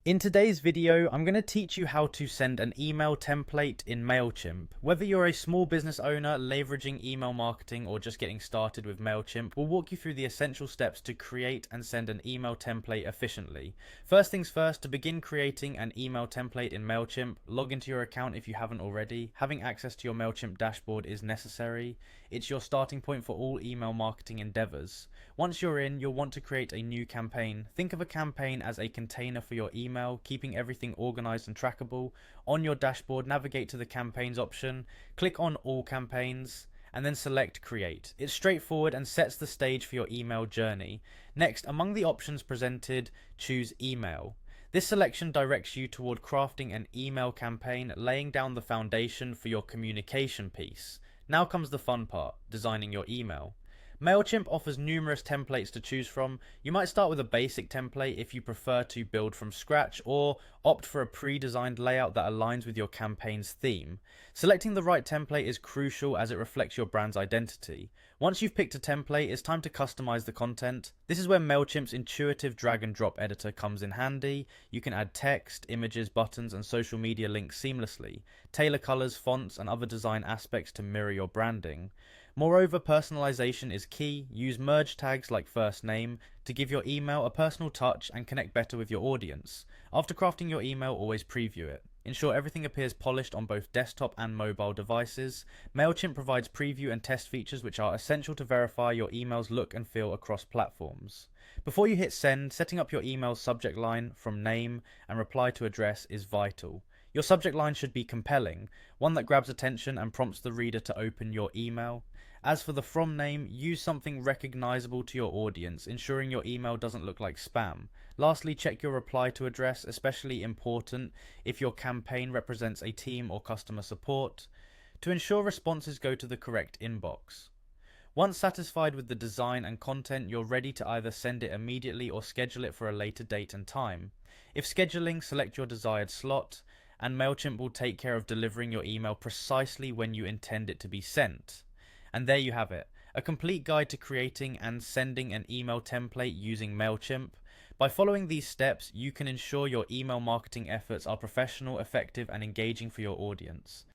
In today's video, I'm going to teach you how to send an email template in Mailchimp. Whether you're a small business owner leveraging email marketing or just getting started with Mailchimp, we'll walk you through the essential steps to create and send an email template efficiently. First things first, to begin creating an email template in Mailchimp, log into your account if you haven't already. Having access to your Mailchimp dashboard is necessary. It's your starting point for all email marketing endeavors. Once you're in, you'll want to create a new campaign. Think of a campaign as a container for your email, keeping everything organized and trackable. On your dashboard, navigate to the campaigns option, click on all campaigns, and then select create. It's straightforward and sets the stage for your email journey. Next, among the options presented, choose email. This selection directs you toward crafting an email campaign, laying down the foundation for your communication piece. Now comes the fun part, designing your email. Mailchimp offers numerous templates to choose from. You might start with a basic template if you prefer to build from scratch, or opt for a pre-designed layout that aligns with your campaign's theme. Selecting the right template is crucial as it reflects your brand's identity. Once you've picked a template, it's time to customize the content. This is where Mailchimp's intuitive drag and drop editor comes in handy. You can add text, images, buttons, and social media links seamlessly. Tailor colors, fonts, and other design aspects to mirror your branding. Moreover, personalization is key. Use merge tags like first name to give your email a personal touch and connect better with your audience. After crafting your email, always preview it. Ensure everything appears polished on both desktop and mobile devices. Mailchimp provides preview and test features which are essential to verify your email's look and feel across platforms. Before you hit send, setting up your email's subject line from name and reply to address is vital. Your subject line should be compelling, one that grabs attention and prompts the reader to open your email. As for the from name, use something recognizable to your audience, ensuring your email doesn't look like spam. Lastly, check your reply to address, especially important if your campaign represents a team or customer support, to ensure responses go to the correct inbox. Once satisfied with the design and content, you're ready to either send it immediately or schedule it for a later date and time. If scheduling, select your desired slot, and Mailchimp will take care of delivering your email precisely when you intend it to be sent. And there you have it, a complete guide to creating and sending an email template using Mailchimp. By following these steps, you can ensure your email marketing efforts are professional, effective, and engaging for your audience.